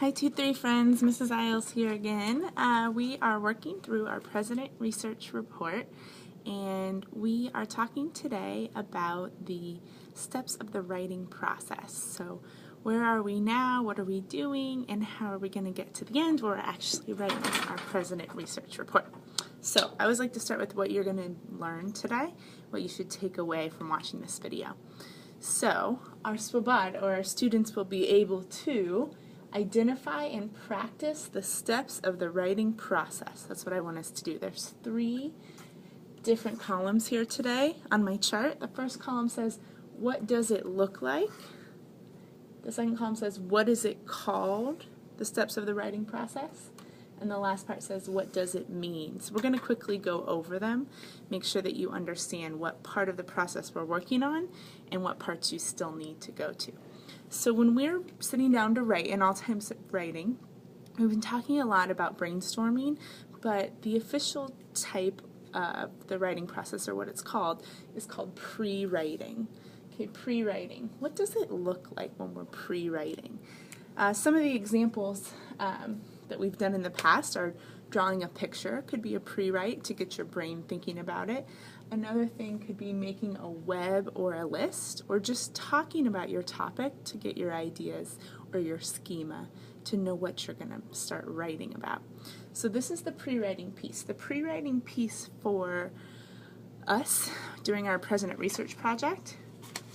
Hi 2-3 friends, Mrs. Isles here again. We are working through our President Research Report, and we are talking today about the steps of the writing process. So where are we now, what are we doing, and how are we going to get to the end where we're actually writing our President Research Report. So I always like to start with what you're going to learn today, what you should take away from watching this video. So our SWABAD, or our students, will be able to identify and practice the steps of the writing process. That's what I want us to do. There's 3 different columns here today on my chart. The first column says, what does it look like? The second column says, what is it called? The steps of the writing process. And the last part says, what does it mean? So we're going to quickly go over them, make sure that you understand what part of the process we're working on and what parts you still need to go to. So when we're sitting down to write, in all times writing, we've been talking a lot about brainstorming, but the official type of the writing process, or what it's called, is called pre-writing. Okay, pre-writing. What does it look like when we're pre-writing? Some of the examples that we've done in the past are drawing a picture. Could be a pre-write to get your brain thinking about it. Another thing could be making a web or a list, or just talking about your topic to get your ideas or your schema to know what you're going to start writing about. So this is the pre-writing piece. The pre-writing piece for us during our President Research Project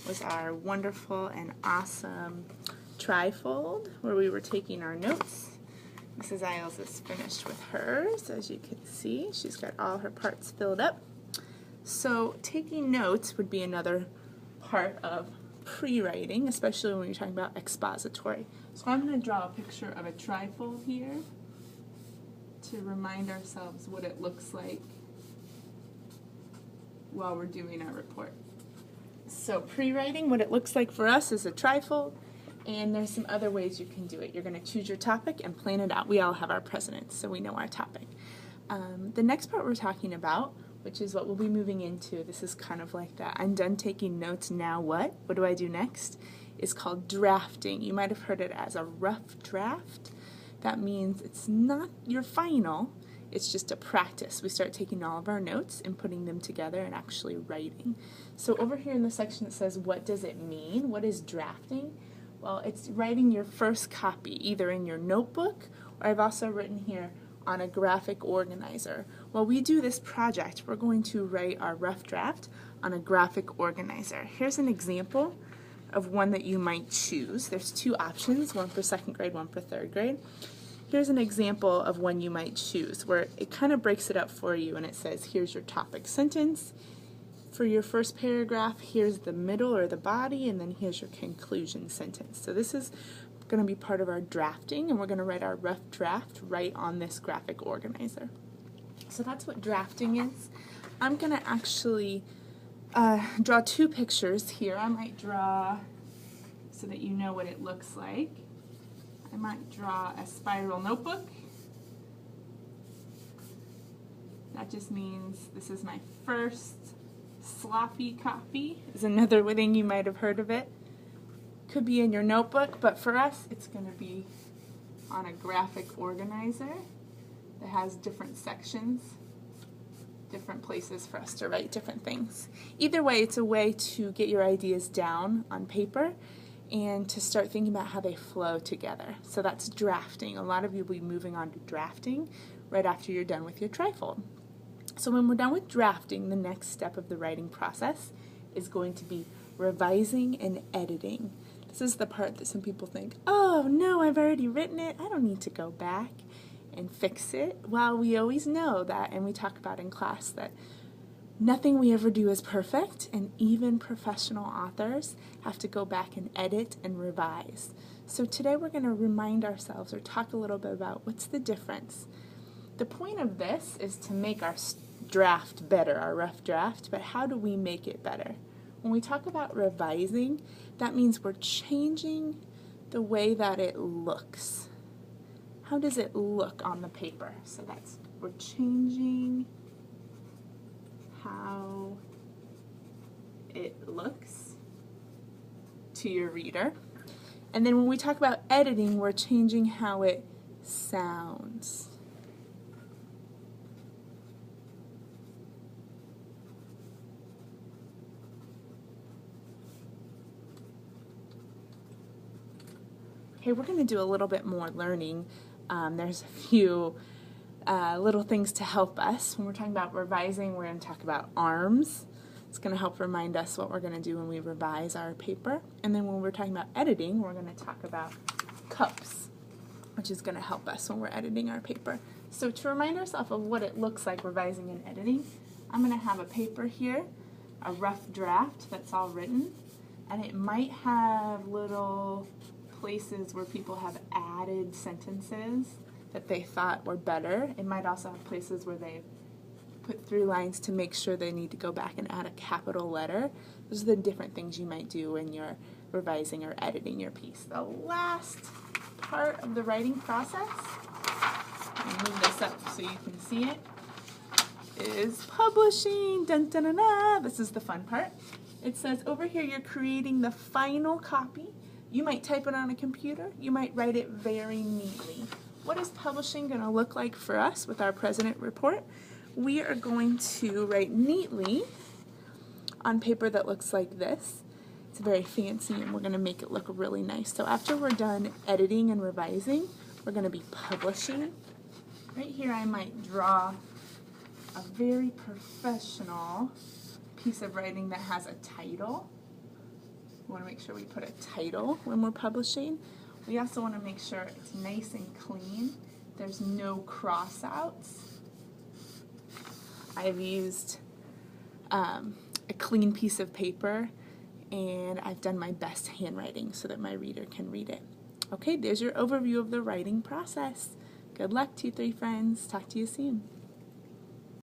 was our wonderful and awesome trifold where we were taking our notes. Mrs. Isles is finished with hers, as you can see. She's got all her parts filled up. So taking notes would be another part of pre-writing, especially when you're talking about expository. So I'm going to draw a picture of a trifold here to remind ourselves what it looks like while we're doing our report. So pre-writing, what it looks like for us is a trifold, and there's some other ways you can do it. You're going to choose your topic and plan it out. We all have our presidents, so we know our topic. The next part we're talking about, which is what we'll be moving into, this is kind of like that I'm done taking notes, now what? What do I do next? Is called drafting. You might have heard it as a rough draft. That means it's not your final, it's just a practice. We start taking all of our notes and putting them together and actually writing. So over here in the section that says, what does it mean? What is drafting? Well, it's writing your first copy, either in your notebook, or I've also written here on a graphic organizer. While we do this project, we're going to write our rough draft on a graphic organizer. Here's an example of one that you might choose. There's 2 options, one for 2nd grade, one for 3rd grade. Here's an example of one you might choose, where it kind of breaks it up for you, and it says, here's your topic sentence. For your first paragraph, here's the middle or the body, and then here's your conclusion sentence. So this is going to be part of our drafting, and we're going to write our rough draft right on this graphic organizer. So that's what drafting is. I'm going to actually draw 2 pictures here. I might draw, so that you know what it looks like, I might draw a spiral notebook. That just means this is my first sloppy copy, is another thing you might have heard of it. Could be in your notebook, but for us it's going to be on a graphic organizer that has different sections, different places for us to write different things. Either way, it's a way to get your ideas down on paper and to start thinking about how they flow together. So that's drafting. A lot of you will be moving on to drafting right after you're done with your trifold. So when we're done with drafting, the next step of the writing process is going to be revising and editing. This is the part that some people think, oh no, I've already written it, I don't need to go back and fix it. Well, we always know that, and we talk about in class, that nothing we ever do is perfect, and even professional authors have to go back and edit and revise. So today we're going to remind ourselves, or talk a little bit about, what's the difference. The point of this is to make our draft better, our rough draft, but how do we make it better? When we talk about revising, that means we're changing the way that it looks. How does it look on the paper? So that's, we're changing how it looks to your reader. And then when we talk about editing, we're changing how it sounds. Okay, we're going to do a little bit more learning. There's a few little things to help us. When we're talking about revising, we're going to talk about arms. It's going to help remind us what we're going to do when we revise our paper. And then when we're talking about editing, we're going to talk about cups, which is going to help us when we're editing our paper. So to remind ourselves of what it looks like revising and editing, I'm going to have a paper here, a rough draft that's all written, and it might have little places where people have added sentences that they thought were better. It might also have places where they put through lines to make sure they need to go back and add a capital letter. Those are the different things you might do when you're revising or editing your piece. The last part of the writing process, I'll move this up so you can see it, is publishing. Dun, dun, dun, dun. This is the fun part. It says over here you're creating the final copy. You might type it on a computer. You might write it very neatly. What is publishing going to look like for us with our President Report? We are going to write neatly on paper that looks like this. It's very fancy, and we're going to make it look really nice. So after we're done editing and revising, we're going to be publishing. Right here I might draw a very professional piece of writing that has a title. We want to make sure we put a title when we're publishing. We also want to make sure it's nice and clean. There's no cross-outs. I've used a clean piece of paper, and I've done my best handwriting so that my reader can read it. Okay, there's your overview of the writing process. Good luck, 2-3 friends. Talk to you soon.